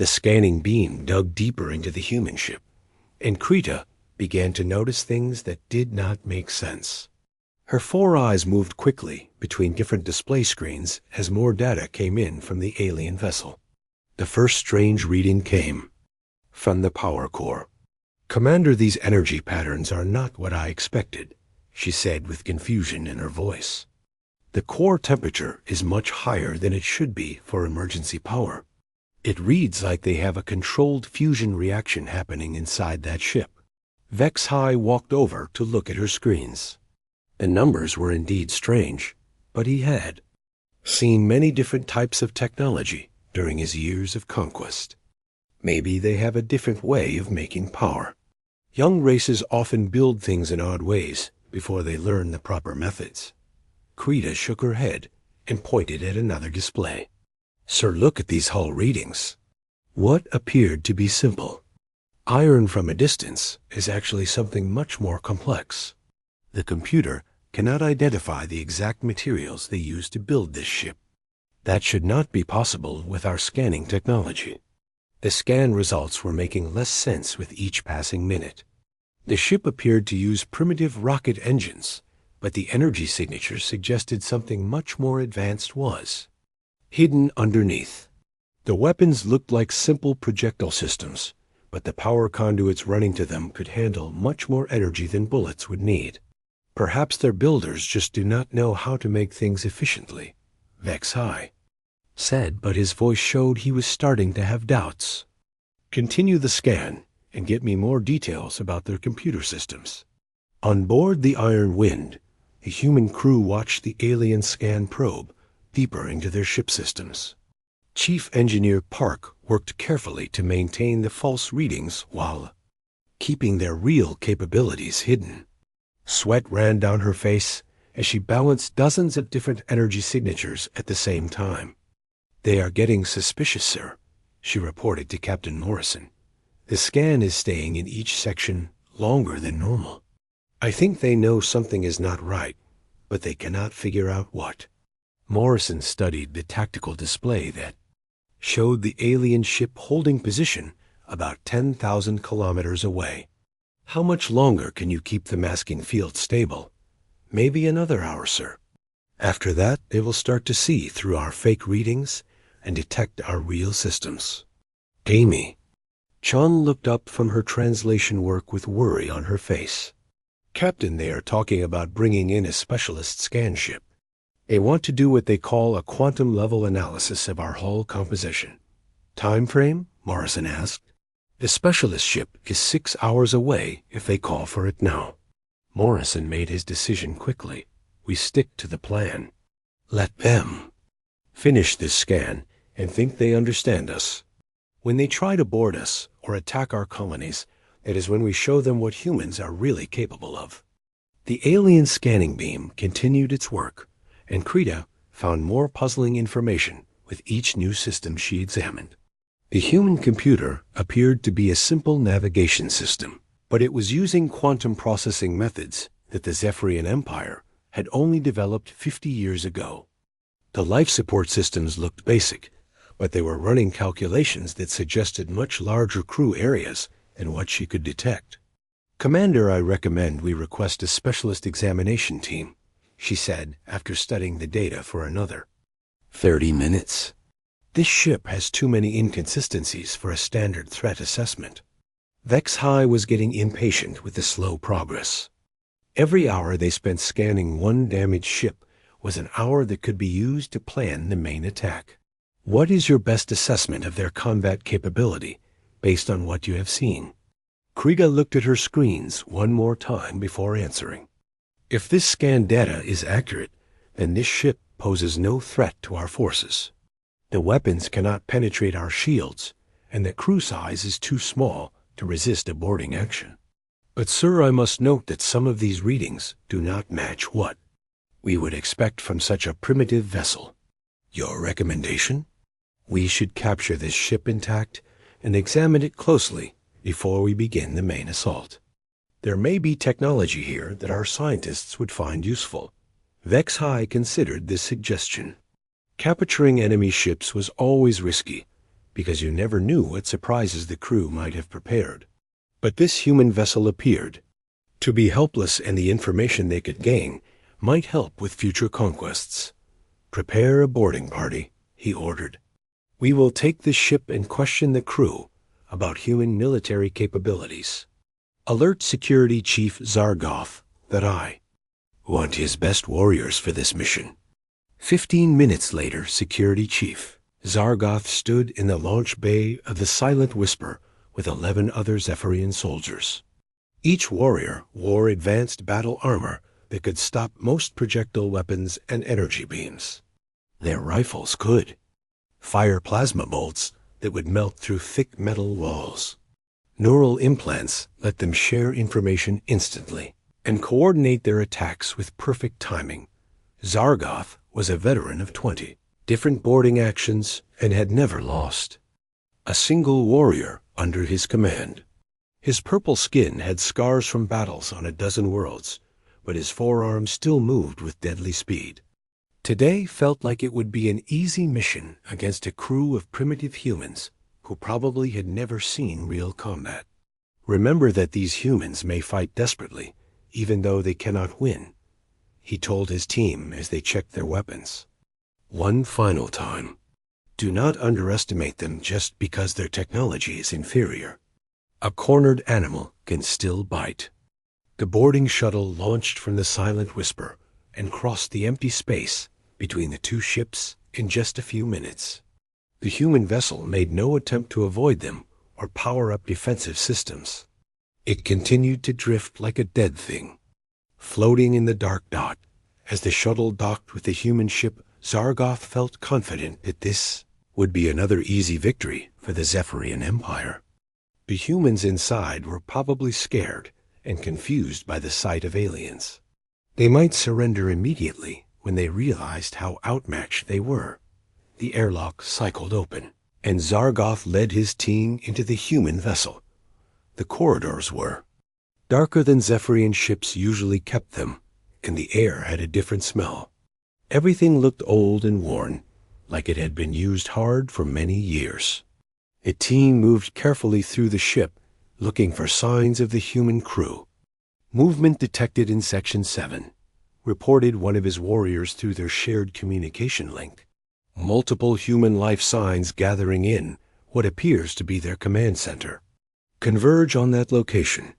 The scanning beam dug deeper into the human ship, and Krita began to notice things that did not make sense. Her 4 eyes moved quickly between different display screens as more data came in from the alien vessel. The first strange reading came from the power core. "Commander, these energy patterns are not what I expected," she said with confusion in her voice. "The core temperature is much higher than it should be for emergency power. It reads like they have a controlled fusion reaction happening inside that ship." Vex High walked over to look at her screens. The numbers were indeed strange, but he had seen many different types of technology during his years of conquest. Maybe they have a different way of making power. Young races often build things in odd ways before they learn the proper methods. Krita shook her head and pointed at another display. "Sir, look at these hull readings." What appeared to be simple, iron from a distance, is actually something much more complex. The computer cannot identify the exact materials they used to build this ship. That should not be possible with our scanning technology. The scan results were making less sense with each passing minute. The ship appeared to use primitive rocket engines, but the energy signatures suggested something much more advanced was hidden underneath. The weapons looked like simple projectile systems, but the power conduits running to them could handle much more energy than bullets would need. Perhaps their builders just do not know how to make things efficiently, Vex High said, but his voice showed he was starting to have doubts. "Continue the scan and get me more details about their computer systems." On board the Iron Wind, the human crew watched the alien scan probe deeper into their ship systems. Chief Engineer Park worked carefully to maintain the false readings while keeping their real capabilities hidden. Sweat ran down her face as she balanced dozens of different energy signatures at the same time. "They are getting suspicious, sir," she reported to Captain Morrison. "The scan is staying in each section longer than normal. I think they know something is not right, but they cannot figure out what." Morrison studied the tactical display that showed the alien ship holding position about 10,000 kilometers away. "How much longer can you keep the masking field stable?" "Maybe another hour, sir. After that, they will start to see through our fake readings and detect our real systems." "Amy." Chun looked up from her translation work with worry on her face. "Captain, they are talking about bringing in a specialist scan ship. They want to do what they call a quantum-level analysis of our hull composition." "Time frame?" Morrison asked. "The specialist ship is 6 hours away if they call for it now." Morrison made his decision quickly. "We stick to the plan. Let them finish this scan and think they understand us. When they try to board us or attack our colonies, it is when we show them what humans are really capable of." The alien scanning beam continued its work, and Krita found more puzzling information with each new system she examined. The human computer appeared to be a simple navigation system, but it was using quantum processing methods that the Zephyrian Empire had only developed 50 years ago. The life support systems looked basic, but they were running calculations that suggested much larger crew areas than what she could detect. "Commander, I recommend we request a specialist examination team," she said after studying the data for another 30 minutes. "This ship has too many inconsistencies for a standard threat assessment." Vex High was getting impatient with the slow progress. Every hour they spent scanning one damaged ship was an hour that could be used to plan the main attack. "What is your best assessment of their combat capability based on what you have seen?" Krita looked at her screens one more time before answering. "If this scan data is accurate, then this ship poses no threat to our forces. The weapons cannot penetrate our shields, and the crew size is too small to resist a boarding action. But, sir, I must note that some of these readings do not match what we would expect from such a primitive vessel. Your recommendation?" "We should capture this ship intact and examine it closely before we begin the main assault. There may be technology here that our scientists would find useful." Vex High considered this suggestion. Capturing enemy ships was always risky, because you never knew what surprises the crew might have prepared. But this human vessel appeared to be helpless, and the information they could gain might help with future conquests. "Prepare a boarding party," he ordered. "We will take the ship and question the crew about human military capabilities. Alert Security Chief Zargoth that I want his best warriors for this mission." 15 minutes later, Security Chief Zargoth stood in the launch bay of the Silent Whisper with 11 other Zephyrian soldiers. Each warrior wore advanced battle armor that could stop most projectile weapons and energy beams. Their rifles could fire plasma bolts that would melt through thick metal walls. Neural implants let them share information instantly and coordinate their attacks with perfect timing. Zargoth was a veteran of 20 different boarding actions and had never lost a single warrior under his command. His purple skin had scars from battles on a dozen worlds, but his forearms still moved with deadly speed. Today felt like it would be an easy mission against a crew of primitive humans who probably had never seen real combat. "Remember that these humans may fight desperately, even though they cannot win," he told his team as they checked their weapons. "One final time. Do not underestimate them just because their technology is inferior. A cornered animal can still bite." The boarding shuttle launched from the Silent Whisper and crossed the empty space between the two ships in just a few minutes. The human vessel made no attempt to avoid them or power up defensive systems. It continued to drift like a dead thing, floating in the dark dot. As the shuttle docked with the human ship, Zargoth felt confident that this would be another easy victory for the Zephyrian Empire. The humans inside were probably scared and confused by the sight of aliens. They might surrender immediately when they realized how outmatched they were. The airlock cycled open, and Zargoth led his team into the human vessel. The corridors were darker than Zephyrian ships usually kept them, and the air had a different smell. Everything looked old and worn, like it had been used hard for many years. A team moved carefully through the ship, looking for signs of the human crew. "Movement detected in Section 7, reported one of his warriors through their shared communication link. "Multiple human life signs gathering in what appears to be their command center. Converge on that location,"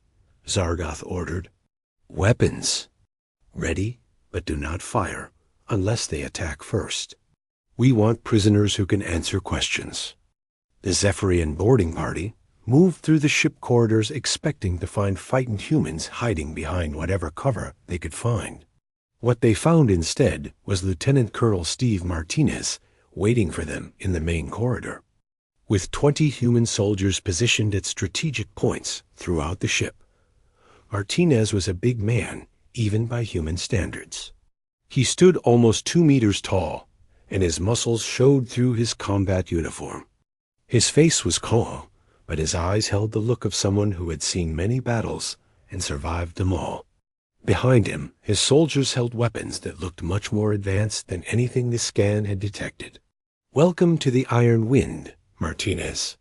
Zargoth ordered. "Weapons ready, but do not fire unless they attack first. We want prisoners who can answer questions." The Zephyrian boarding party moved through the ship corridors expecting to find frightened humans hiding behind whatever cover they could find. What they found instead was Lieutenant Colonel Steve Martinez waiting for them in the main corridor. With 20 human soldiers positioned at strategic points throughout the ship, Martinez was a big man, even by human standards. He stood almost 2 meters tall, and his muscles showed through his combat uniform. His face was calm, but his eyes held the look of someone who had seen many battles and survived them all. Behind him, his soldiers held weapons that looked much more advanced than anything the scan had detected. "Welcome to the Iron Wind," Martinez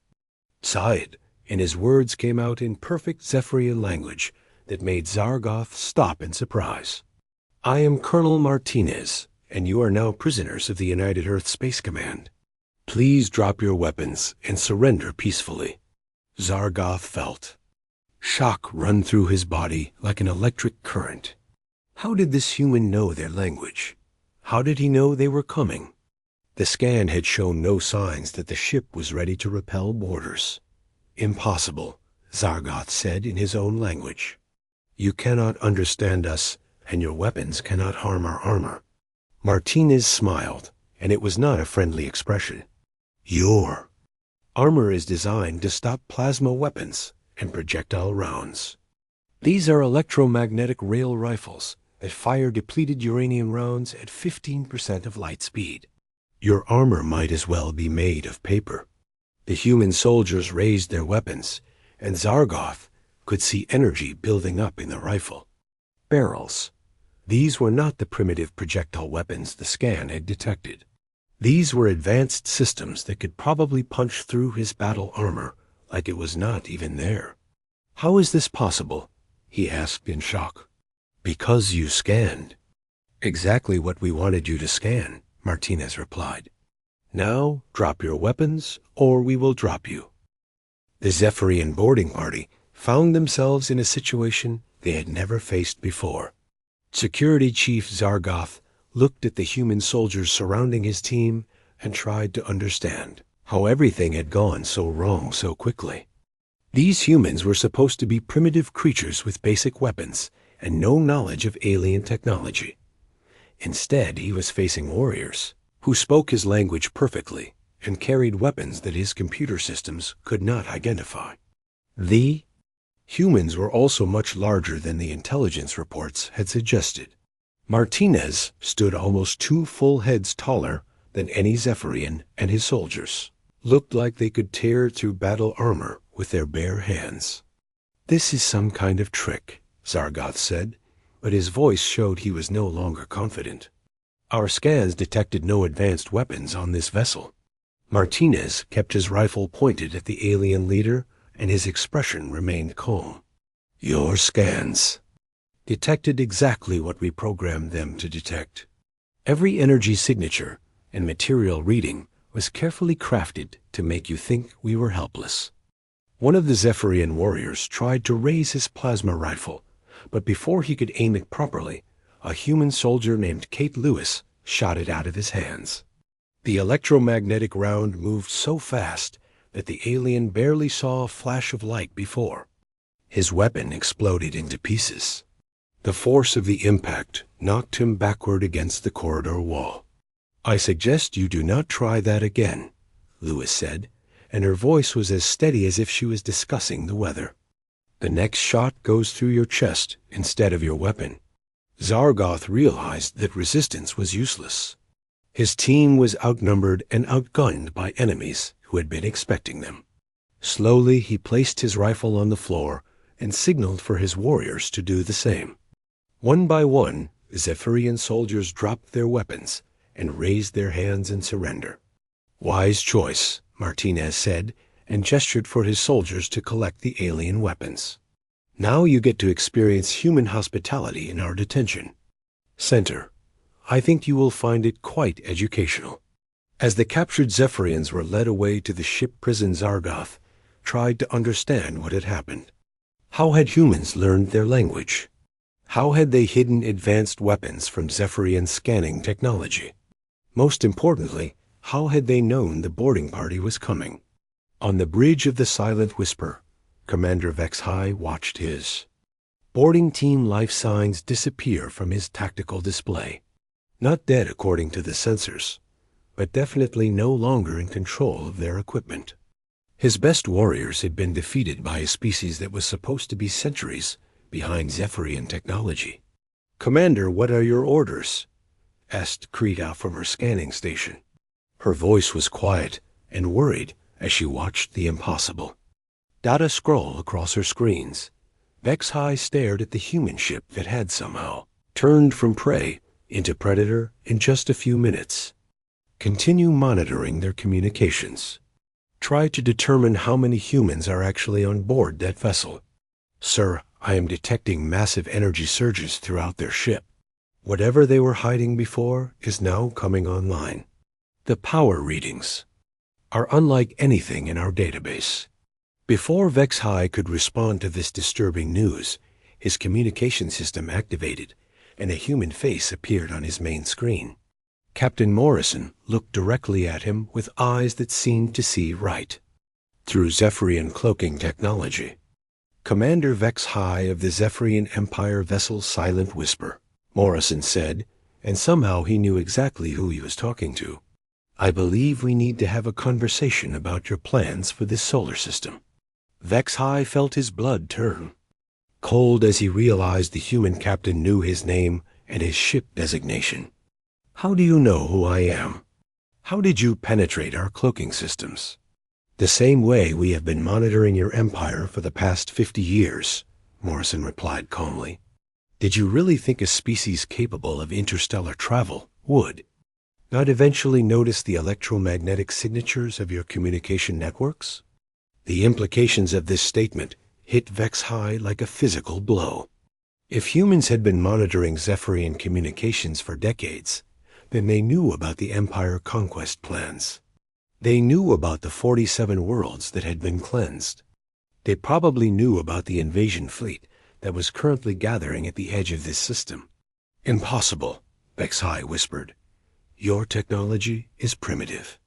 sighed, and his words came out in perfect Zephyrian language that made Zargoth stop in surprise. "I am Colonel Martinez, and you are now prisoners of the United Earth Space Command. Please drop your weapons and surrender peacefully." Zargoth felt shock run through his body like an electric current. How did this human know their language? How did he know they were coming? The scan had shown no signs that the ship was ready to repel boarders. "Impossible," Zargoth said in his own language. "You cannot understand us, and your weapons cannot harm our armor." Martinez smiled, and it was not a friendly expression. "Your armor is designed to stop plasma weapons and projectile rounds. These are electromagnetic rail rifles that fire depleted uranium rounds at 15% of light speed. Your armor might as well be made of paper." The human soldiers raised their weapons, and Zargoth could see energy building up in the rifle. Barrels. These were not the primitive projectile weapons the scan had detected. These were advanced systems that could probably punch through his battle armor like it was not even there. "How is this possible?" he asked in shock. "Because you scanned." "Exactly what we wanted you to scan," Martinez replied. "Now, drop your weapons, or we will drop you." The Zephyrian boarding party found themselves in a situation they had never faced before. Security Chief Zargoth looked at the human soldiers surrounding his team and tried to understand how everything had gone so wrong so quickly. These humans were supposed to be primitive creatures with basic weapons and no knowledge of alien technology. Instead, he was facing warriors who spoke his language perfectly and carried weapons that his computer systems could not identify. The humans were also much larger than the intelligence reports had suggested. Martinez stood almost 2 full heads taller than any Zephyrian, and his soldiers looked like they could tear through battle armor with their bare hands. "This is some kind of trick," Zargoth said, but his voice showed he was no longer confident. "Our scans detected no advanced weapons on this vessel." Martinez kept his rifle pointed at the alien leader, and his expression remained calm. "Your scans detected exactly what we programmed them to detect. Every energy signature and material reading was carefully crafted to make you think we were helpless." One of the Zephyrian warriors tried to raise his plasma rifle, but before he could aim it properly, a human soldier named Kate Lewis shot it out of his hands. The electromagnetic round moved so fast that the alien barely saw a flash of light before. His weapon exploded into pieces. The force of the impact knocked him backward against the corridor wall. "I suggest you do not try that again," Lewis said, and her voice was as steady as if she was discussing the weather. "The next shot goes through your chest instead of your weapon." Zargoth realized that resistance was useless. His team was outnumbered and outgunned by enemies who had been expecting them. Slowly he placed his rifle on the floor and signaled for his warriors to do the same. One by one, Zephyrian soldiers dropped their weapons and raised their hands in surrender. "Wise choice," Martinez said, and gestured for his soldiers to collect the alien weapons. "Now you get to experience human hospitality in our detention center. I think you will find it quite educational." As the captured Zephyrians were led away to the ship prison, Zargoth tried to understand what had happened. How had humans learned their language? How had they hidden advanced weapons from Zephyrian scanning technology? Most importantly, how had they known the boarding party was coming? On the bridge of the Silent Whisper, Commander Vexhai watched his boarding team life signs disappear from his tactical display. Not dead according to the sensors, but definitely no longer in control of their equipment. His best warriors had been defeated by a species that was supposed to be centuries behind Zephyrian technology. "Commander, what are your orders?" asked Krita from her scanning station. Her voice was quiet and worried as she watched the impossible. Data scroll across her screens. Vexhai stared at the human ship that had somehow turned from prey into predator in just a few minutes. Continue monitoring their communications. Try to determine how many humans are actually on board that vessel. Sir, I am detecting massive energy surges throughout their ship. Whatever they were hiding before is now coming online. The power readings are unlike anything in our database. Before Vexhai could respond to this disturbing news, his communication system activated, and a human face appeared on his main screen. Captain Morrison looked directly at him with eyes that seemed to see right through Zephyrian cloaking technology. "Commander Vexhai of the Zephyrian Empire vessel Silent Whisper," Morrison said, and somehow he knew exactly who he was talking to. "I believe we need to have a conversation about your plans for this solar system." Vexhai felt his blood turn cold as he realized the human captain knew his name and his ship designation. "How do you know who I am? How did you penetrate our cloaking systems?" "The same way we have been monitoring your empire for the past 50 years, Morrison replied calmly. "Did you really think a species capable of interstellar travel would?" Not eventually notice the electromagnetic signatures of your communication networks? The implications of this statement hit Vex High like a physical blow. If humans had been monitoring Zephyrian communications for decades, then they knew about the Empire conquest plans. They knew about the 47 worlds that had been cleansed. They probably knew about the invasion fleet that was currently gathering at the edge of this system. Impossible, Vex High whispered. Your technology is primitive.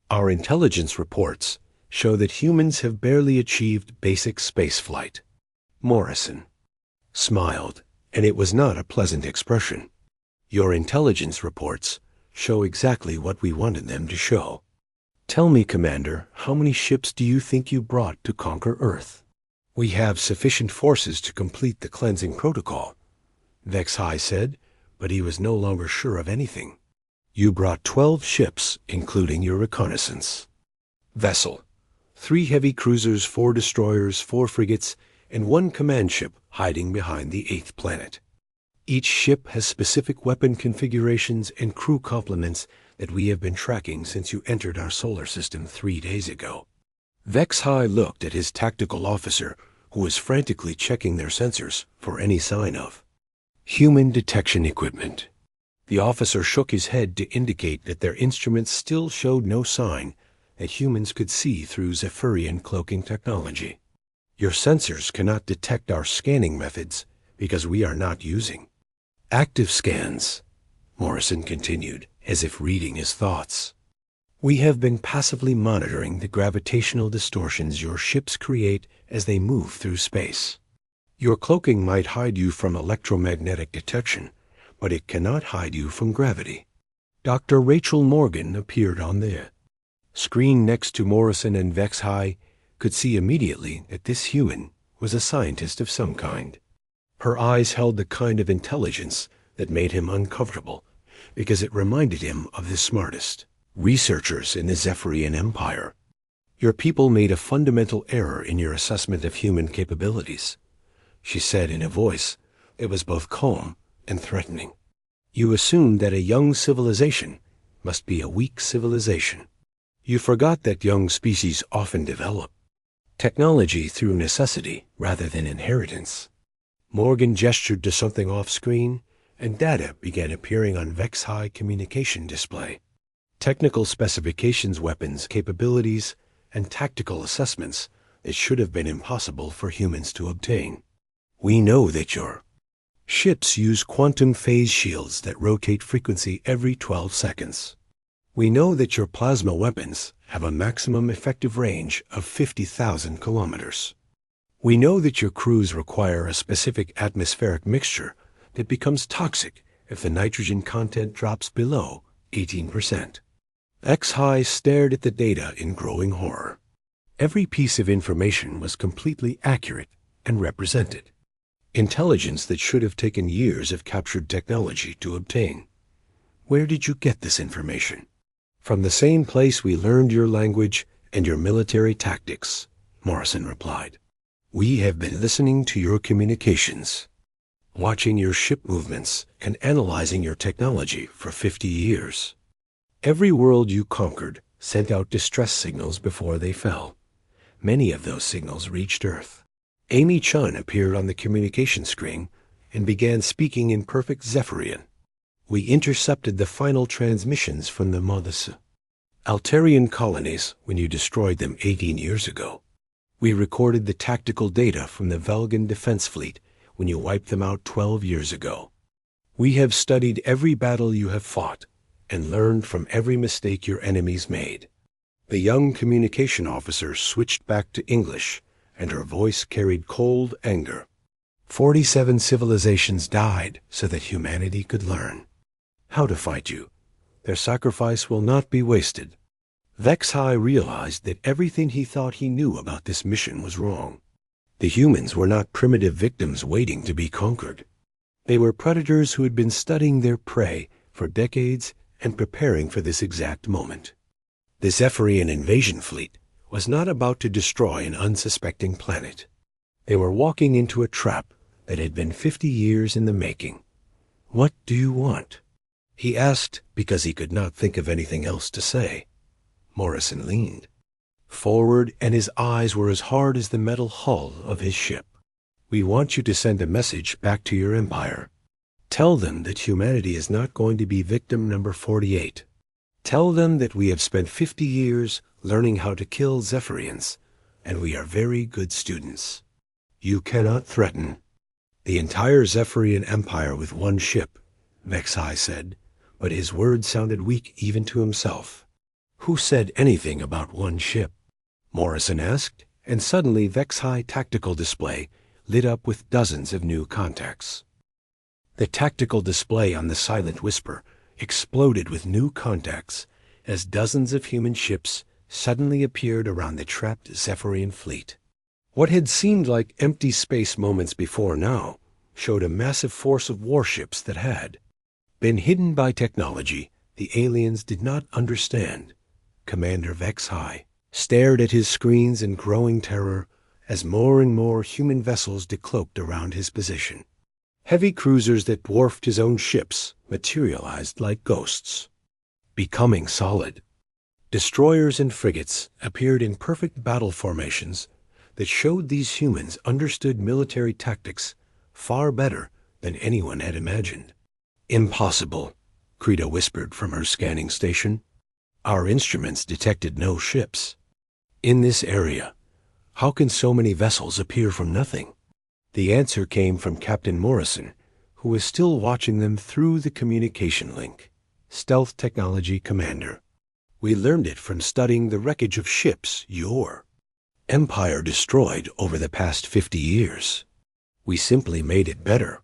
Our intelligence reports show that humans have barely achieved basic spaceflight. Morrison smiled, and it was not a pleasant expression. Your intelligence reports show exactly what we wanted them to show. Tell me, Commander, how many ships do you think you brought to conquer Earth? We have sufficient forces to complete the cleansing protocol, Vex High said, but he was no longer sure of anything. You brought 12 ships, including your reconnaissance vessel, 3 heavy cruisers, 4 destroyers, 4 frigates, and 1 command ship hiding behind the 8th planet. Each ship has specific weapon configurations and crew complements that we have been tracking since you entered our solar system 3 days ago. Vex High looked at his tactical officer, who was frantically checking their sensors for any sign of human detection equipment. The officer shook his head to indicate that their instruments still showed no sign that humans could see through Zephyrian cloaking technology. Your sensors cannot detect our scanning methods because we are not using active scans, Morrison continued, as if reading his thoughts. We have been passively monitoring the gravitational distortions your ships create as they move through space. Your cloaking might hide you from electromagnetic detection, but it cannot hide you from gravity. Dr. Rachel Morgan appeared on the screen next to Morrison, and Vex High could see immediately that this human was a scientist of some kind. Her eyes held the kind of intelligence that made him uncomfortable, because it reminded him of the smartest researchers in the Zephyrian Empire. Your people made a fundamental error in your assessment of human capabilities, she said in a voice that was both calm and threatening. You assumed that a young civilization must be a weak civilization. You forgot that young species often develop technology through necessity rather than inheritance. Morgan gestured to something off-screen, and data began appearing on Vex High communication display. Technical specifications, weapons, capabilities, and tactical assessments that should have been impossible for humans to obtain. We know that your ships use quantum phase shields that rotate frequency every 12 seconds. We know that your plasma weapons have a maximum effective range of 50,000 kilometers. We know that your crews require a specific atmospheric mixture that becomes toxic if the nitrogen content drops below 18%. Vex High stared at the data in growing horror. Every piece of information was completely accurate and represented. Intelligence that should have taken years of captured technology to obtain. Where did you get this information? From the same place we learned your language and your military tactics, Morrison replied. We have been listening to your communications, watching your ship movements, and analyzing your technology for 50 years. Every world you conquered sent out distress signals before they fell. Many of those signals reached Earth. Amy Chun appeared on the communication screen and began speaking in perfect Zephyrian. We intercepted the final transmissions from the Modus Altarian colonies when you destroyed them 18 years ago. We recorded the tactical data from the Velgan defense fleet when you wiped them out 12 years ago. We have studied every battle you have fought and learned from every mistake your enemies made. The young communication officer switched back to English, and her voice carried cold anger. 47 civilizations died so that humanity could learn how to fight you. Their sacrifice will not be wasted. Vex High realized that everything he thought he knew about this mission was wrong. The humans were not primitive victims waiting to be conquered. They were predators who had been studying their prey for decades and preparing for this exact moment. The Zephyrian invasion fleet was not about to destroy an unsuspecting planet. They were walking into a trap that had been 50 years in the making. What do you want? He asked because he could not think of anything else to say. Morrison leaned forward, and his eyes were as hard as the metal hull of his ship. "We want you to send a message back to your empire. Tell them that humanity is not going to be victim number 48. Tell them that we have spent 50 years learning how to kill Zephyrians, and we are very good students. You cannot threaten the entire Zephyrian Empire with one ship," Vexai said, but his words sounded weak even to himself. "Who said anything about one ship?" Morrison asked, and suddenly Vexai tactical display lit up with dozens of new contacts. The tactical display on the Silent Whisper exploded with new contacts as dozens of human ships suddenly appeared around the trapped Zephyrian fleet. What had seemed like empty space moments before now showed a massive force of warships that had been hidden by technology the aliens did not understand. Commander Vexai stared at his screens in growing terror as more and more human vessels decloaked around his position. Heavy cruisers that dwarfed his own ships materialized like ghosts, becoming solid. Destroyers and frigates appeared in perfect battle formations that showed these humans understood military tactics far better than anyone had imagined. "Impossible," Krita whispered from her scanning station. "Our instruments detected no ships. In this area, how can so many vessels appear from nothing?" The answer came from Captain Morrison, who was still watching them through the communication link. "Stealth Technology, Commander. We learned it from studying the wreckage of ships your empire destroyed over the past 50 years. We simply made it better."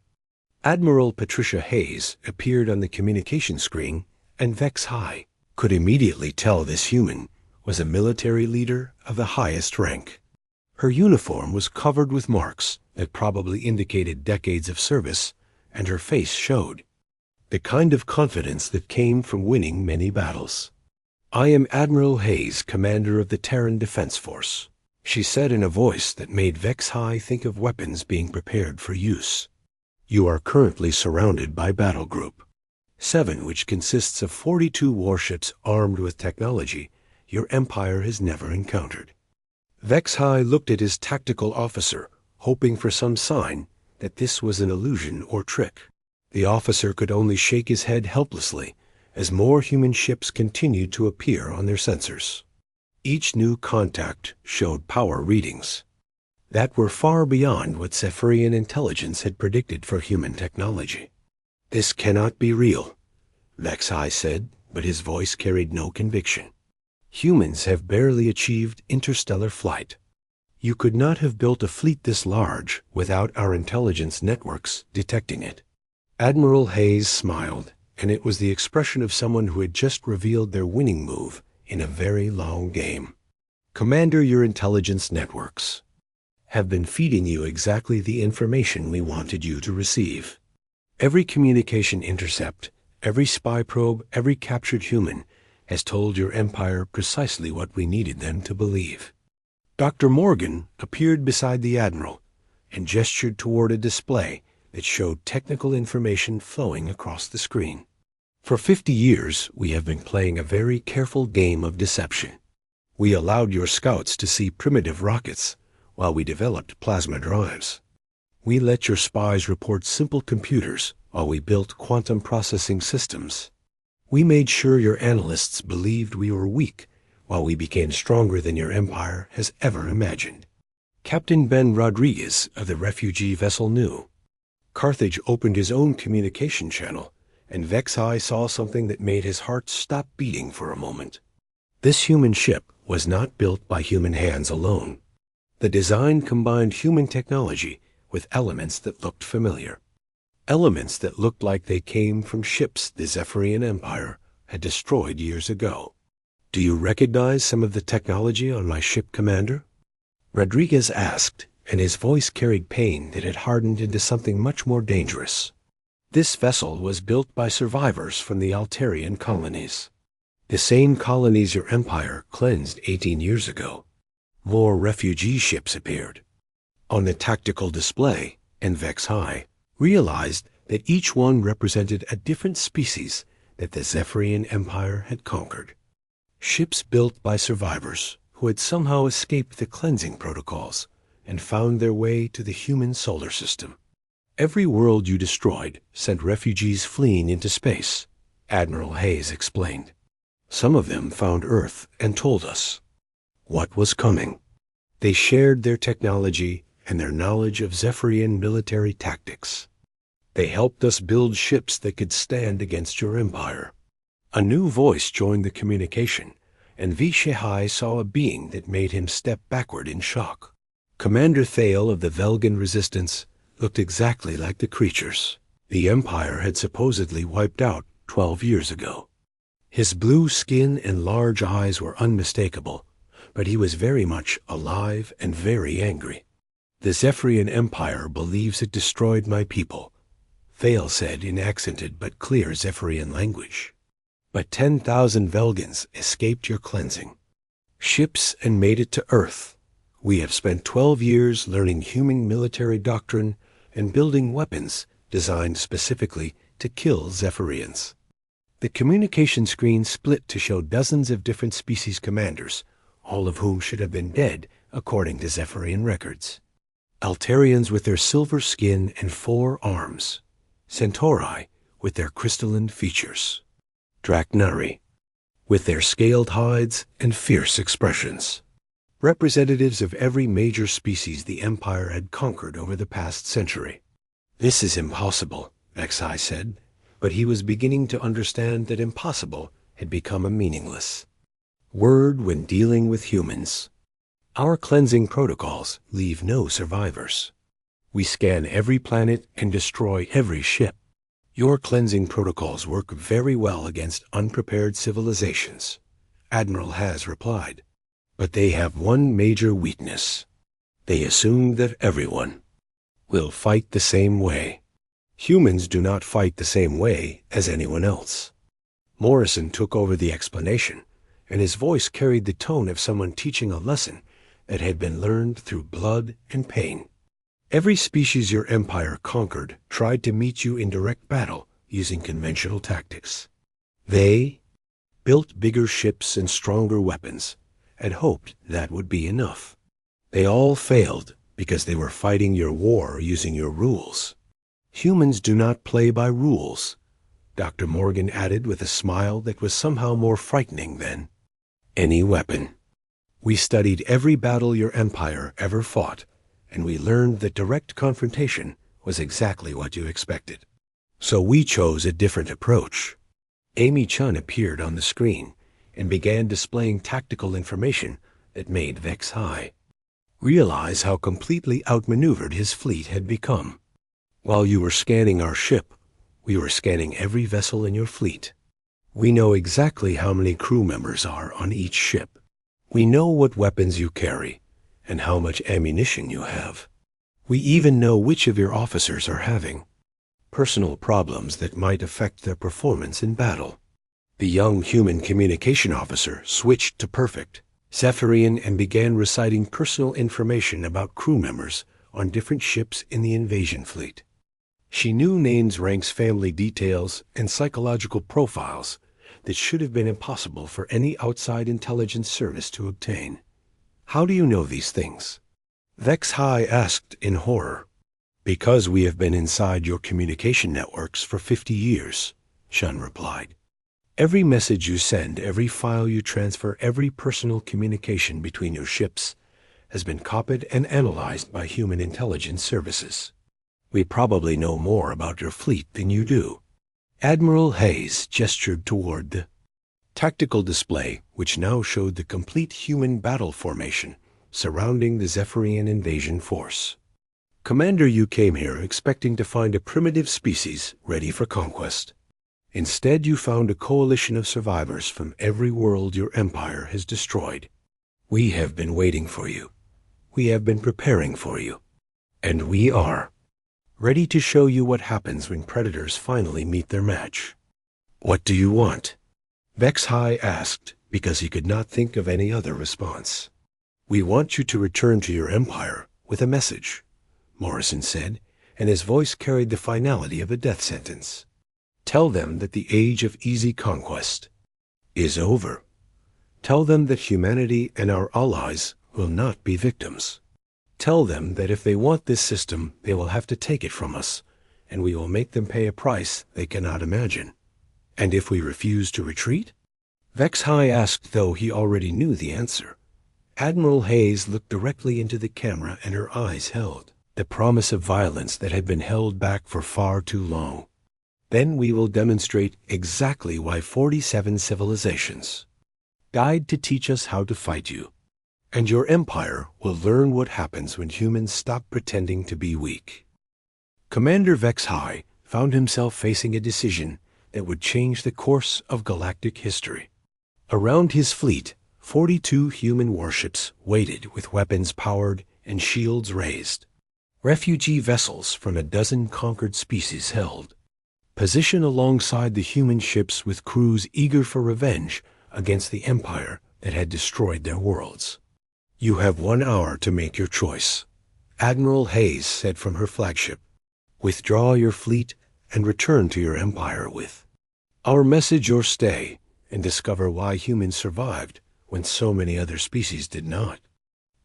Admiral Patricia Hayes appeared on the communication screen, and Vexai could immediately tell this human was a military leader of the highest rank. Her uniform was covered with marks that probably indicated decades of service, and her face showed the kind of confidence that came from winning many battles. "I am Admiral Hayes, commander of the Terran Defense Force," she said in a voice that made Vexai think of weapons being prepared for use. "You are currently surrounded by Battle Group 7, which consists of 42 warships armed with technology your empire has never encountered." Vexai looked at his tactical officer, hoping for some sign that this was an illusion or trick. The officer could only shake his head helplessly as more human ships continued to appear on their sensors. Each new contact showed power readings that were far beyond what Zephyrian intelligence had predicted for human technology. "This cannot be real," Vexai said, but his voice carried no conviction. "Humans have barely achieved interstellar flight. You could not have built a fleet this large without our intelligence networks detecting it." Admiral Hayes smiled, and it was the expression of someone who had just revealed their winning move in a very long game. "Commander, your intelligence networks have been feeding you exactly the information we wanted you to receive. Every communication intercept, every spy probe, every captured human has told your empire precisely what we needed them to believe." Dr. Morgan appeared beside the Admiral and gestured toward a display that showed technical information flowing across the screen. "For 50 years, we have been playing a very careful game of deception. We allowed your scouts to see primitive rockets while we developed plasma drives. We let your spies report simple computers while we built quantum processing systems. We made sure your analysts believed we were weak while we became stronger than your empire has ever imagined." Captain Ben Rodriguez of the refugee vessel knew. Carthage opened his own communication channel, and Vexai saw something that made his heart stop beating for a moment. This human ship was not built by human hands alone. The design combined human technology with elements that looked familiar. Elements that looked like they came from ships the Zephyrian Empire had destroyed years ago. "Do you recognize some of the technology on my ship, Commander?" Rodriguez asked, and his voice carried pain that had hardened into something much more dangerous. "This vessel was built by survivors from the Altarian colonies. The same colonies your empire cleansed 18 years ago. More refugee ships appeared on the tactical display, and Vexai realized that each one represented a different species that the Zephyrian Empire had conquered. Ships built by survivors who had somehow escaped the cleansing protocols and found their way to the human solar system. Every world you destroyed sent refugees fleeing into space, Admiral Hayes explained. Some of them found Earth and told us what was coming. They shared their technology and their knowledge of Zephyrian military tactics. They helped us build ships that could stand against your empire. A new voice joined the communication, and Vishehai saw a being that made him step backward in shock. Commander Thale of the Velgan Resistance looked exactly like the creatures the Empire had supposedly wiped out 12 years ago. His blue skin and large eyes were unmistakable, but he was very much alive and very angry. The Zephyrian Empire believes it destroyed my people, Thale said in accented but clear Zephyrian language. But 10,000 Velgans escaped your cleansing. Ships and made it to Earth. We have spent 12 years learning human military doctrine and building weapons designed specifically to kill Zephyrians. The communication screen split to show dozens of different species commanders, all of whom should have been dead according to Zephyrian records. Altarians with their silver skin and 4 arms. Centauri with their crystalline features. Draknari with their scaled hides and fierce expressions. Representatives of every major species the Empire had conquered over the past century. This is impossible, Vexai said, but he was beginning to understand that impossible had become a meaningless word when dealing with humans. Our cleansing protocols leave no survivors. We scan every planet and destroy every ship. Your cleansing protocols work very well against unprepared civilizations, Admiral Has replied. But they have one major weakness. They assume that everyone will fight the same way. Humans do not fight the same way as anyone else. Morrison took over the explanation, and his voice carried the tone of someone teaching a lesson that had been learned through blood and pain. Every species your empire conquered tried to meet you in direct battle using conventional tactics. They built bigger ships and stronger weapons and hoped that would be enough. They all failed because they were fighting your war using your rules. Humans do not play by rules, Dr. Morgan added with a smile that was somehow more frightening than any weapon. We studied every battle your empire ever fought, and we learned that direct confrontation was exactly what you expected. So we chose a different approach. Amy Chun appeared on the screen and began displaying tactical information that made Vexai realize how completely outmaneuvered his fleet had become. While you were scanning our ship, we were scanning every vessel in your fleet. We know exactly how many crew members are on each ship. We know what weapons you carry and how much ammunition you have. We even know which of your officers are having personal problems that might affect their performance in battle. The young human communication officer switched to perfect Zephyrian and began reciting personal information about crew members on different ships in the invasion fleet. She knew names, ranks, family details, and psychological profiles that should have been impossible for any outside intelligence service to obtain. How do you know these things? Vexai asked in horror. Because we have been inside your communication networks for 50 years, Shun replied. Every message you send, every file you transfer, every personal communication between your ships has been copied and analyzed by human intelligence services. We probably know more about your fleet than you do. Admiral Hayes gestured toward the tactical display, which now showed the complete human battle formation surrounding the Zephyrian invasion force. Commander, you came here expecting to find a primitive species ready for conquest. Instead, you found a coalition of survivors from every world your empire has destroyed. We have been waiting for you. We have been preparing for you. And we are ready to show you what happens when predators finally meet their match. What do you want? Vexai asked because he could not think of any other response. We want you to return to your empire with a message, Morrison said, and his voice carried the finality of a death sentence. Tell them that the age of easy conquest is over. Tell them that humanity and our allies will not be victims. Tell them that if they want this system, they will have to take it from us, and we will make them pay a price they cannot imagine. And if we refuse to retreat? Vex-High asked, though he already knew the answer. Admiral Hayes looked directly into the camera, and her eyes held the promise of violence that had been held back for far too long. Then we will demonstrate exactly why 47 civilizations died to teach us how to fight you. And your empire will learn what happens when humans stop pretending to be weak. Commander Vex-High found himself facing a decision that would change the course of galactic history. Around his fleet, 42 human warships waited with weapons powered and shields raised. Refugee vessels from a dozen conquered species held position alongside the human ships, with crews eager for revenge against the empire that had destroyed their worlds. You have 1 hour to make your choice, Admiral Hayes said from her flagship. Withdraw your fleet and return to your empire with our message, or stay and discover why humans survived when so many other species did not.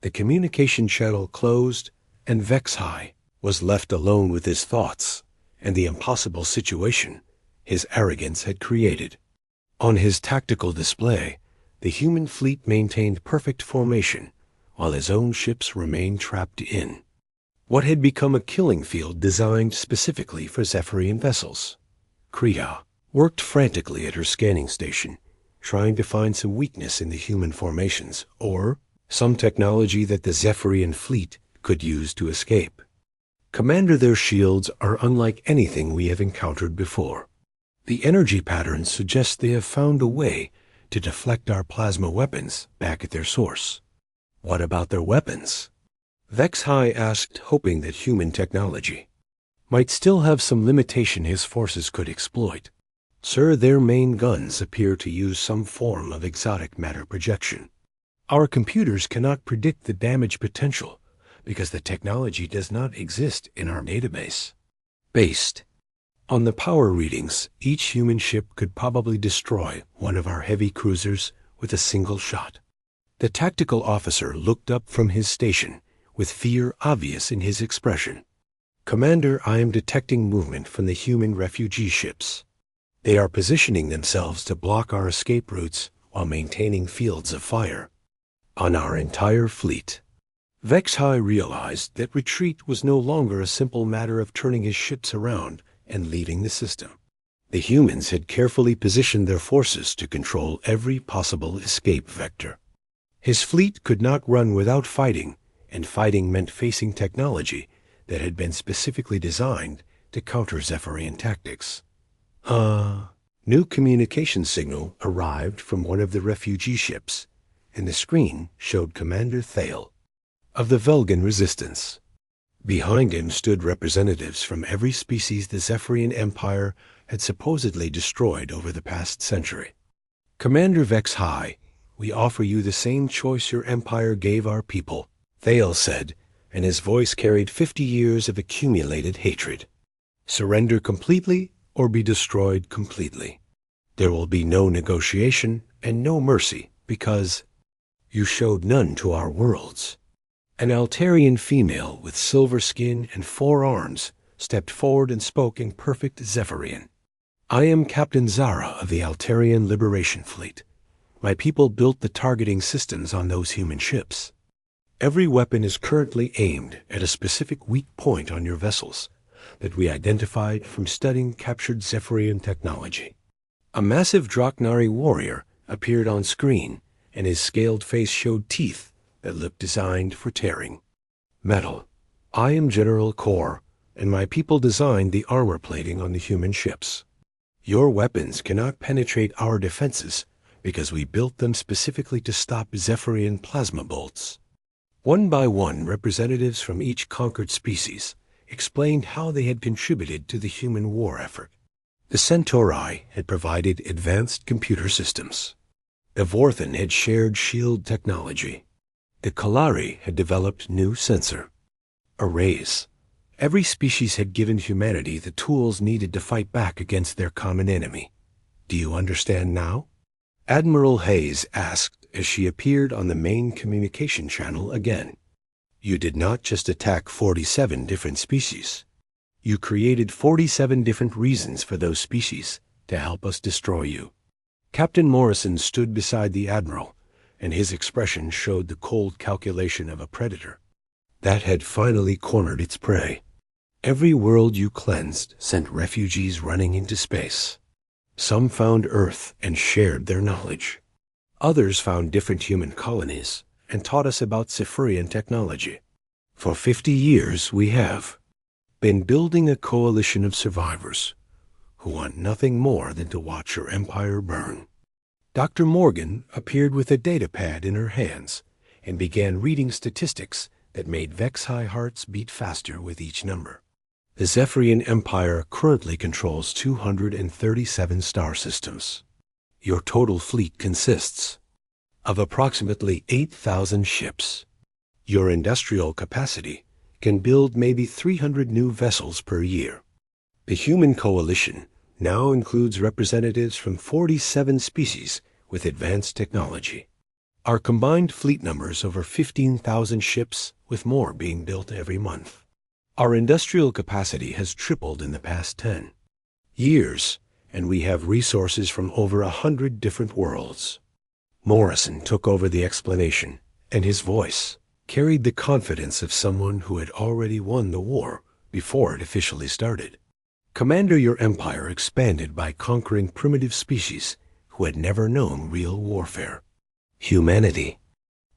The communication channel closed, and Vex-High was left alone with his thoughts and the impossible situation his arrogance had created. On his tactical display, the human fleet maintained perfect formation, while his own ships remained trapped in what had become a killing field designed specifically for Zephyrian vessels. Kriya worked frantically at her scanning station, trying to find some weakness in the human formations, or some technology that the Zephyrian fleet could use to escape. Commander, their shields are unlike anything we have encountered before. The energy patterns suggest they have found a way to deflect our plasma weapons back at their source. What about their weapons? Vex-High asked, hoping that human technology might still have some limitation his forces could exploit. Sir, their main guns appear to use some form of exotic matter projection. Our computers cannot predict the damage potential because the technology does not exist in our database. Based on the power readings, each human ship could probably destroy one of our heavy cruisers with a single shot. The tactical officer looked up from his station, with fear obvious in his expression. Commander, I am detecting movement from the human refugee ships. They are positioning themselves to block our escape routes while maintaining fields of fire on our entire fleet. Vex-High realized that retreat was no longer a simple matter of turning his ships around and leaving the system. The humans had carefully positioned their forces to control every possible escape vector. His fleet could not run without fighting, and fighting meant facing technology that had been specifically designed to counter Zephyrian tactics. New communication signal arrived from one of the refugee ships, and the screen showed Commander Thale of the Velgan Resistance. Behind him stood representatives from every species the Zephyrian Empire had supposedly destroyed over the past century. Commander Vex-High, we offer you the same choice your empire gave our people, Thale said, and his voice carried 50 years of accumulated hatred. Surrender completely or be destroyed completely. There will be no negotiation and no mercy, because you showed none to our worlds. An Altarian female with silver skin and 4 arms stepped forward and spoke in perfect Zephyrian. I am Captain Zara of the Altarian Liberation Fleet. My people built the targeting systems on those human ships. Every weapon is currently aimed at a specific weak point on your vessels that we identified from studying captured Zephyrian technology. A massive Draknari warrior appeared on screen, and his scaled face showed teeth that looked designed for tearing metal. I am General Kor, and my people designed the armor plating on the human ships. Your weapons cannot penetrate our defenses because we built them specifically to stop Zephyrian plasma bolts. One by one, representatives from each conquered species explained how they had contributed to the human war effort. The Centauri had provided advanced computer systems. The Vorthan had shared shield technology. The Kalari had developed new sensor arrays. Every species had given humanity the tools needed to fight back against their common enemy. Do you understand now? Admiral Hayes asked as she appeared on the main communication channel again. You did not just attack 47 different species. You created 47 different reasons for those species to help us destroy you. Captain Morrison stood beside the Admiral, and his expression showed the cold calculation of a predator that had finally cornered its prey. Every world you cleansed sent refugees running into space. Some found Earth and shared their knowledge. Others found different human colonies and taught us about Cypherian technology. For 50 years we have been building a coalition of survivors who want nothing more than to watch your empire burn. Dr. Morgan appeared with a datapad in her hands and began reading statistics that made Vexi hearts beat faster with each number. The Zephyrian Empire currently controls 237 star systems. Your total fleet consists of approximately 8,000 ships. Your industrial capacity can build maybe 300 new vessels per year. The human coalition now includes representatives from 47 species with advanced technology. Our combined fleet numbers over 15,000 ships, with more being built every month. Our industrial capacity has tripled in the past 10 years, and we have resources from over 100 different worlds. Morrison took over the explanation, and his voice carried the confidence of someone who had already won the war before it officially started. Commander, your empire expanded by conquering primitive species who had never known real warfare. Humanity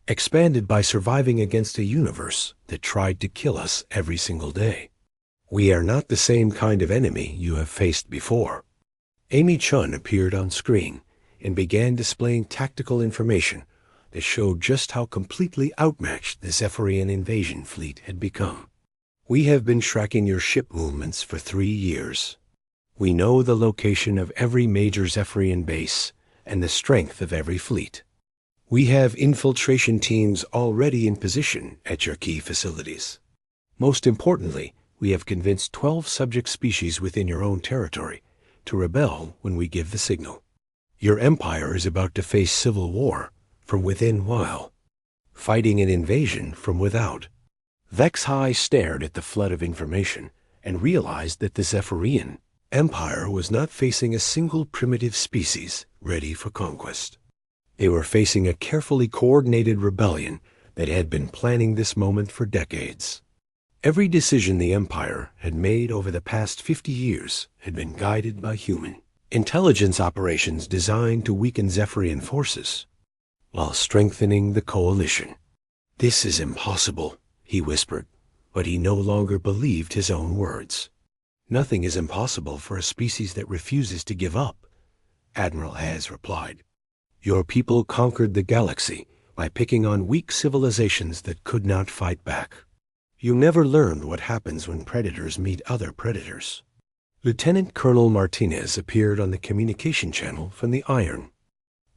expanded by surviving against a universe that tried to kill us every single day. We are not the same kind of enemy you have faced before. Amy Chun appeared on screen and began displaying tactical information that showed just how completely outmatched the Zephyrian invasion fleet had become. We have been tracking your ship movements for 3 years. We know the location of every major Zephyrian base and the strength of every fleet. We have infiltration teams already in position at your key facilities. Most importantly, we have convinced 12 subject species within your own territory to rebel when we give the signal. Your empire is about to face civil war from within while fighting an invasion from without. Vexi stared at the flood of information and realized that the Zephyrian Empire was not facing a single primitive species ready for conquest. They were facing a carefully coordinated rebellion that had been planning this moment for decades. Every decision the Empire had made over the past 50 years had been guided by human intelligence operations designed to weaken Zephyrian forces while strengthening the coalition. This is impossible, he whispered, but he no longer believed his own words. Nothing is impossible for a species that refuses to give up, Admiral Hayes replied. Your people conquered the galaxy by picking on weak civilizations that could not fight back. You never learned what happens when predators meet other predators. Lieutenant Colonel Martinez appeared on the communication channel from the Iron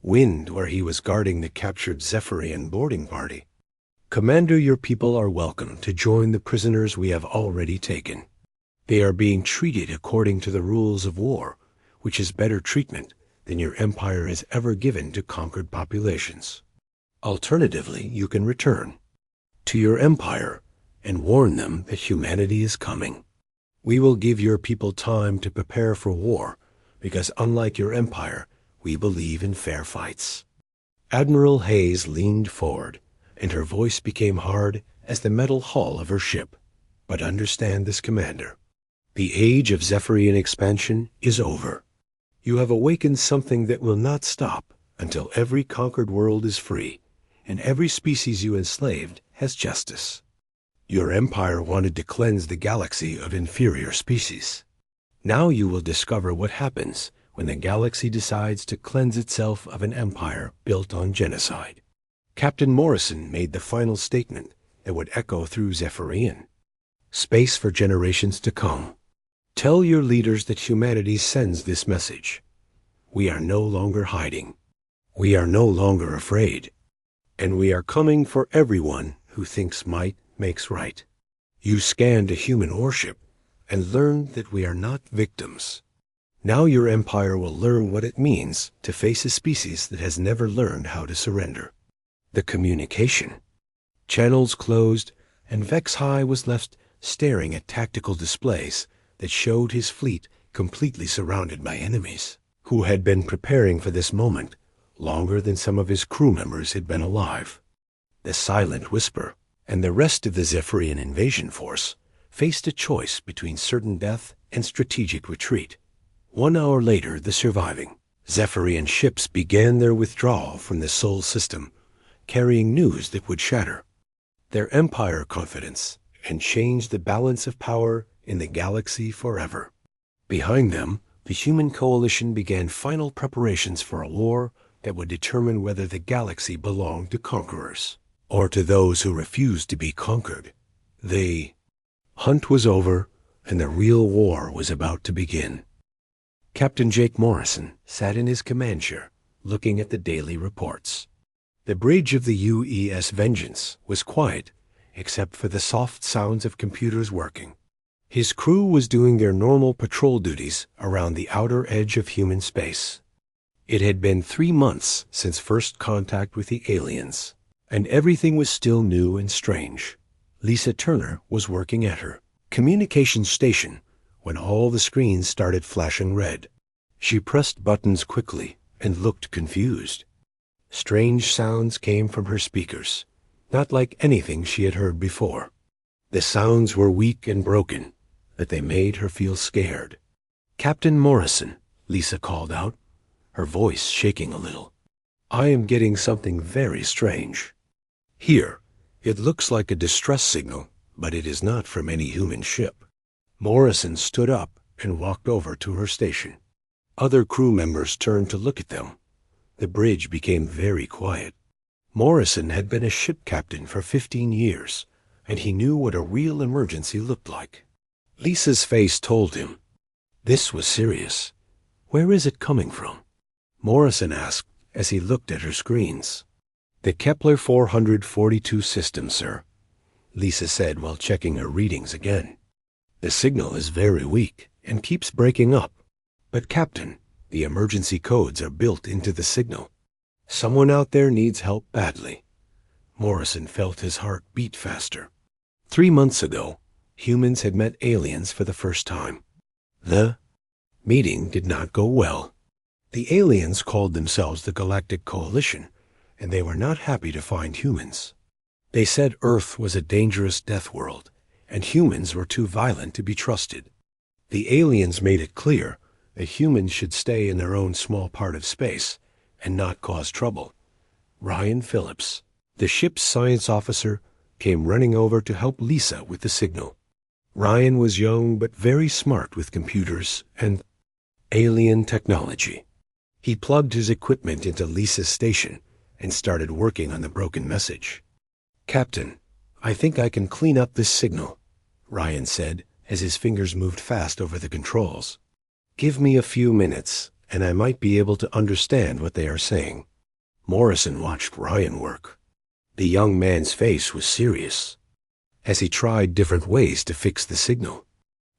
Wind, where he was guarding the captured Zephyrian boarding party. Commander, your people are welcome to join the prisoners we have already taken. They are being treated according to the rules of war, which is better treatment than your empire has ever given to conquered populations. Alternatively, you can return to your empire and warn them that humanity is coming. We will give your people time to prepare for war because, unlike your empire, we believe in fair fights. Admiral Hayes leaned forward, and her voice became hard as the metal hull of her ship. But understand this, Commander. The age of Zephyrian expansion is over. You have awakened something that will not stop until every conquered world is free, and every species you enslaved has justice. Your empire wanted to cleanse the galaxy of inferior species. Now you will discover what happens when the galaxy decides to cleanse itself of an empire built on genocide. Captain Morrison made the final statement that would echo through Zephyrian space for generations to come. Tell your leaders that humanity sends this message. We are no longer hiding. We are no longer afraid. And we are coming for everyone who thinks might makes right. You scanned a human warship and learned that we are not victims. Now your empire will learn what it means to face a species that has never learned how to surrender. The communication. Channels closed, and Vex High was left staring at tactical displays that showed his fleet completely surrounded by enemies, who had been preparing for this moment longer than some of his crew members had been alive. The Silent Whisper and the rest of the Zephyrian invasion force faced a choice between certain death and strategic retreat. 1 hour later, the surviving Zephyrian ships began their withdrawal from the Sol system, carrying news that would shatter their empire confidence and change the balance of power in the galaxy forever. Behind them, the human coalition began final preparations for a war that would determine whether the galaxy belonged to conquerors or to those who refused to be conquered. The hunt was over, and the real war was about to begin. Captain Jake Morrison sat in his command chair, looking at the daily reports. The bridge of the UES Vengeance was quiet, except for the soft sounds of computers working. His crew was doing their normal patrol duties around the outer edge of human space. It had been 3 months since first contact with the aliens, and everything was still new and strange. Lisa Turner was working at her communications station when all the screens started flashing red. She pressed buttons quickly and looked confused. Strange sounds came from her speakers, not like anything she had heard before. The sounds were weak and broken, but they made her feel scared. "Captain Morrison," Lisa called out, her voice shaking a little. "I am getting something very strange. Here, it looks like a distress signal, but it is not from any human ship." Morrison stood up and walked over to her station. Other crew members turned to look at them. The bridge became very quiet. Morrison had been a ship captain for 15 years, and he knew what a real emergency looked like. Lisa's face told him. This was serious. "Where is it coming from?" Morrison asked as he looked at her screens. "The Kepler 442 system, sir," Lisa said while checking her readings again. "The signal is very weak and keeps breaking up. But, Captain, the emergency codes are built into the signal. Someone out there needs help badly." Morrison felt his heart beat faster. 3 months ago, humans had met aliens for the first time. The meeting did not go well. The aliens called themselves the Galactic Coalition, and they were not happy to find humans. They said Earth was a dangerous death world, and humans were too violent to be trusted. The aliens made it clear that humans should stay in their own small part of space and not cause trouble. Ryan Phillips, the ship's science officer, came running over to help Lisa with the signal. Ryan was young but very smart with computers and alien technology. He plugged his equipment into Lisa's station and started working on the broken message. "Captain, I think I can clean up this signal," Ryan said as his fingers moved fast over the controls. "Give me a few minutes, and I might be able to understand what they are saying." Morrison watched Ryan work. The young man's face was serious as he tried different ways to fix the signal.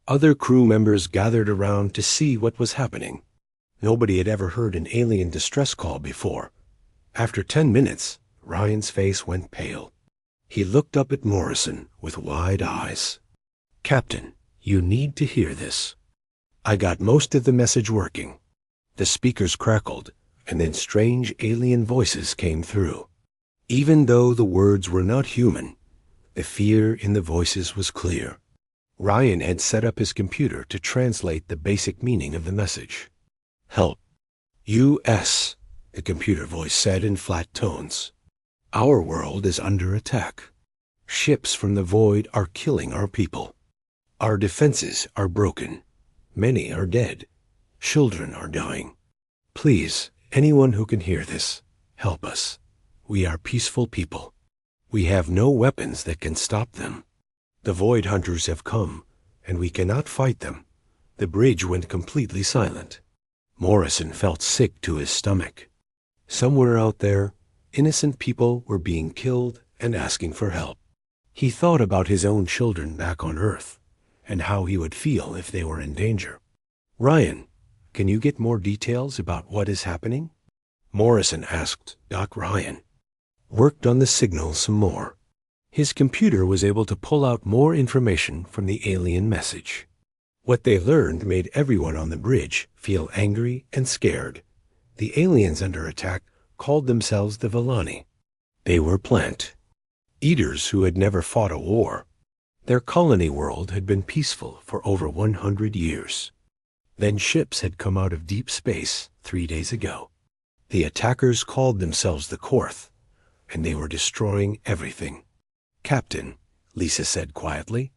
Other crew members gathered around to see what was happening. Nobody had ever heard an alien distress call before. After 10 minutes, Ryan's face went pale. He looked up at Morrison with wide eyes. "Captain, you need to hear this. I got most of the message working." The speakers crackled, and then strange alien voices came through. Even though the words were not human, the fear in the voices was clear. Ryan had set up his computer to translate the basic meaning of the message. "Help. U.S.," the computer voice said in flat tones. "Our world is under attack. Ships from the void are killing our people. Our defenses are broken. Many are dead. Children are dying. Please, anyone who can hear this, help us. We are peaceful people. We have no weapons that can stop them. The Void Hunters have come, and we cannot fight them." The bridge went completely silent. Morrison felt sick to his stomach. Somewhere out there, innocent people were being killed and asking for help. He thought about his own children back on Earth and how he would feel if they were in danger. Ryan, can you get more details about what is happening? Morrison asked. Doc Ryan worked on the signal some more. His computer was able to pull out more information from the alien message. What they learned made everyone on the bridge feel angry and scared. The aliens under attack called themselves the Villani. They were plant eaters who had never fought a war. Their colony world had been peaceful for over 100 years. Then ships had come out of deep space 3 days ago. The attackers called themselves the Korth, and they were destroying everything. Captain, Lisa said quietly,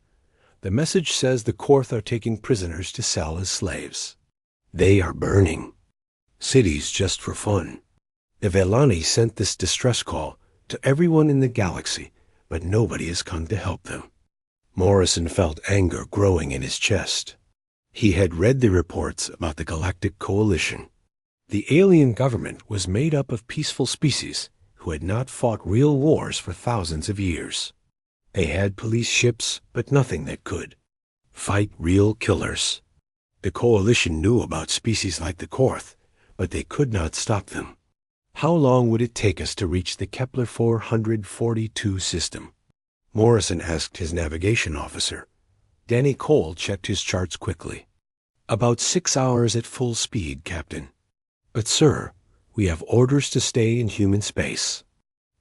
the message says the Korth are taking prisoners to sell as slaves. They are burning cities just for fun. The Villani sent this distress call to everyone in the galaxy, but nobody has come to help them. Morrison felt anger growing in his chest. He had read the reports about the Galactic Coalition. The alien government was made up of peaceful species who had not fought real wars for thousands of years. They had police ships, but nothing that could fight real killers. The Coalition knew about species like the Korth, but they could not stop them. How long would it take us to reach the Kepler 442 system? Morrison asked his navigation officer. Danny Cole checked his charts quickly. About 6 hours at full speed, Captain. But sir, we have orders to stay in human space.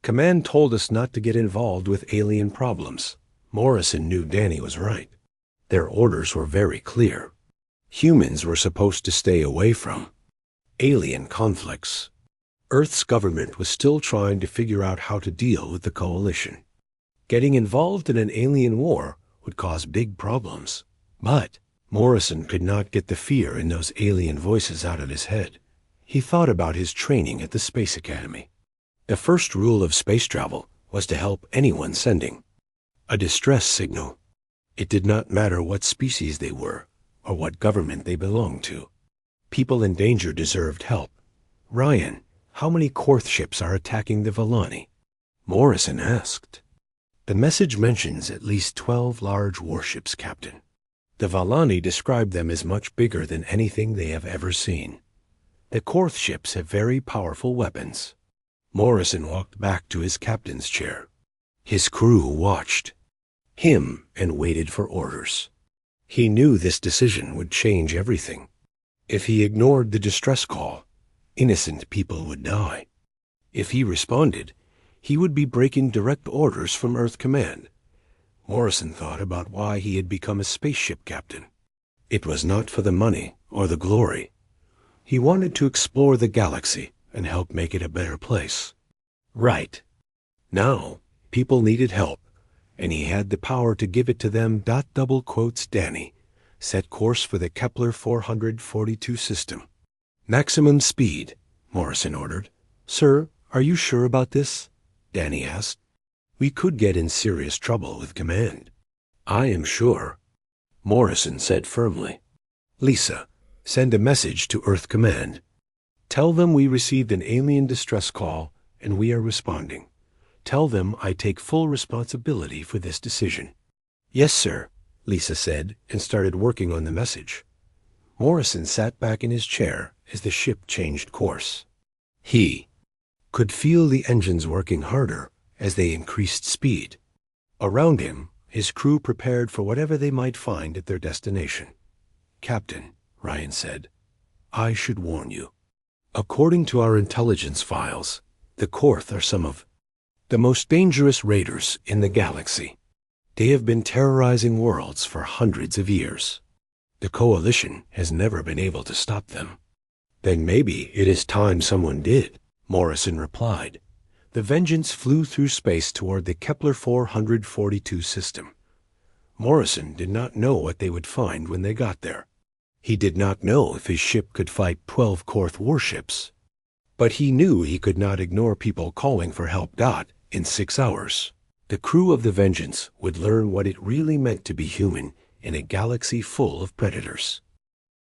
Command told us not to get involved with alien problems. Morrison knew Danny was right. Their orders were very clear. Humans were supposed to stay away from alien conflicts. Earth's government was still trying to figure out how to deal with the Coalition. Getting involved in an alien war would cause big problems. But Morrison could not get the fear in those alien voices out of his head. He thought about his training at the Space Academy. The first rule of space travel was to help anyone sending a distress signal. It did not matter what species they were or what government they belonged to. People in danger deserved help. Ryan, how many Korth ships are attacking the Villani? Morrison asked. The message mentions at least 12 large warships, Captain. The Villani describe them as much bigger than anything they have ever seen. The Korth ships have very powerful weapons. Morrison walked back to his captain's chair. His crew watched him and waited for orders. He knew this decision would change everything. If he ignored the distress call, innocent people would die. If he responded, he would be breaking direct orders from Earth Command. Morrison thought about why he had become a spaceship captain. It was not for the money or the glory. He wanted to explore the galaxy and help make it a better place. Right. Now, people needed help, and he had the power to give it to them. Double quotes Danny. Set course for the Kepler 442 system. Maximum speed, Morrison ordered. Sir, are you sure about this? Danny asked. We could get in serious trouble with command. I am sure, Morrison said firmly. Lisa, send a message to Earth Command. Tell them we received an alien distress call and we are responding. Tell them I take full responsibility for this decision. Yes, sir, Lisa said and started working on the message. Morrison sat back in his chair as the ship changed course. He could feel the engines working harder as they increased speed. Around him, his crew prepared for whatever they might find at their destination. Captain, Ryan said, I should warn you. According to our intelligence files, the Korth are some of the most dangerous raiders in the galaxy. They have been terrorizing worlds for hundreds of years. The Coalition has never been able to stop them. Then maybe it is time someone did, Morrison replied. The Vengeance flew through space toward the Kepler 442 system. Morrison did not know what they would find when they got there. He did not know if his ship could fight 12 Korth warships. But he knew he could not ignore people calling for help. In 6 hours, the crew of the Vengeance would learn what it really meant to be human in a galaxy full of predators.